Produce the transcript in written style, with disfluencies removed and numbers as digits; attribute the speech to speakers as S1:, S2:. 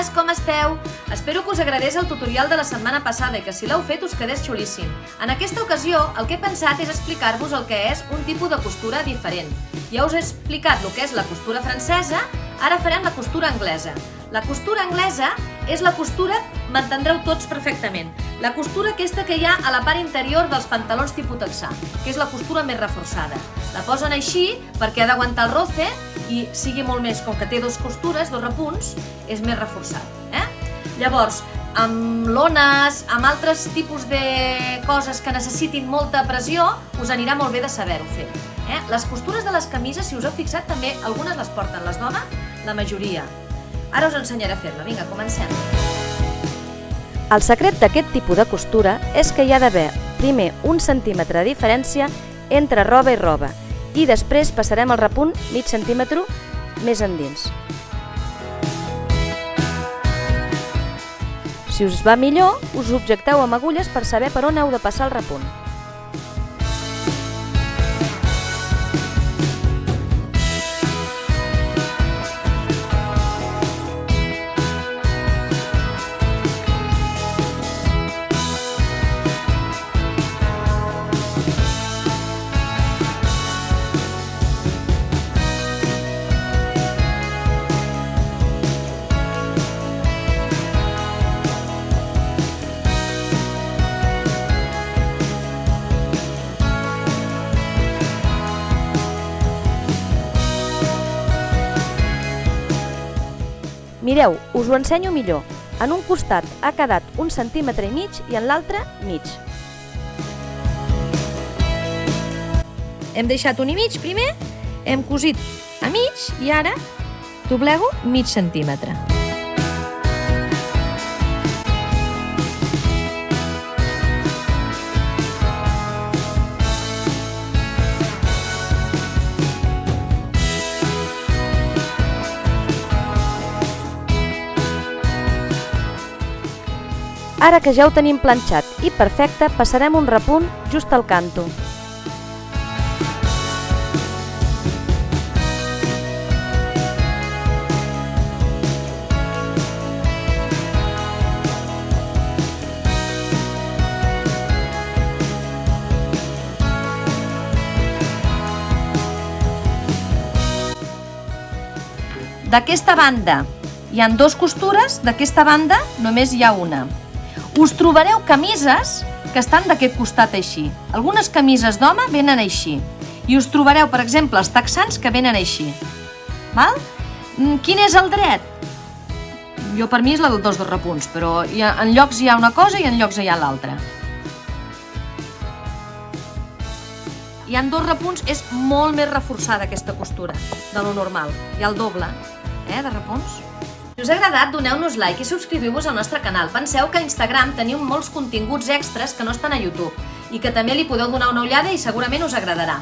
S1: amigues, com esteu? Espero que us agradés el tutorial de la setmana passada i que si l'heu fet us quedés xulíssim. En aquesta ocasió el que he pensat és explicar-vos el que és un tipus de costura diferent. Ja us he explicat el que és la costura francesa, ara farem la costura anglesa. La costura anglesa és la costura, m'entendreu tots perfectament, la costura aquesta que hi ha a la part interior dels pantalons tipus texà, que és la costura més reforçada. La posen així perquè ha d'aguantar el roce i sigui molt més, com que té dues costures, dos repunts, és més reforçat. Llavors, amb lones, amb altres tipus de coses que necessitin molta pressió, us anirà molt bé de saber-ho fer. Les costures de les camises, si us heu fixat, també algunes les porten les d'home, la majoria. Ara us ensenyaré a fer-la. Vinga, comencem.
S2: El secret d'aquest tipus de costura és que hi ha d'haver primer 1 centímetre de diferència entre roba i roba i després passarem el repunt mig centímetre més endins. Si us va millor, us objecteu amb agulles per saber per on heu de passar el repunt. Mireu, us ho ensenyo millor. En un costat ha quedat 1,5 centímetres i en l'altre mig.
S1: Hem deixat 1,5 primer, hem cosit a mig i ara doblego mig centímetre.
S2: Ara que ja ho tenim planxat i perfecte, passarem un repunt just al canto.
S1: D'aquesta banda hi ha dues costures, d'aquesta banda només hi ha una. Us trobareu camises que estan d'aquest costat així. Algunes camises d'home venen així. I us trobareu, per exemple, els texans que venen així. Quin és el dret? Jo per mi és la dels dos repunts, però en llocs hi ha una cosa i en llocs hi ha l'altra. Hi ha dos repunts, és molt més reforçada aquesta costura de lo normal. Hi ha el doble de repunts. Si us ha agradat, doneu-nos like i subscriviu-vos al nostre canal. Penseu que a Instagram teniu molts continguts extras que no estan a YouTube i que també li podeu donar una ullada i segurament us agradarà.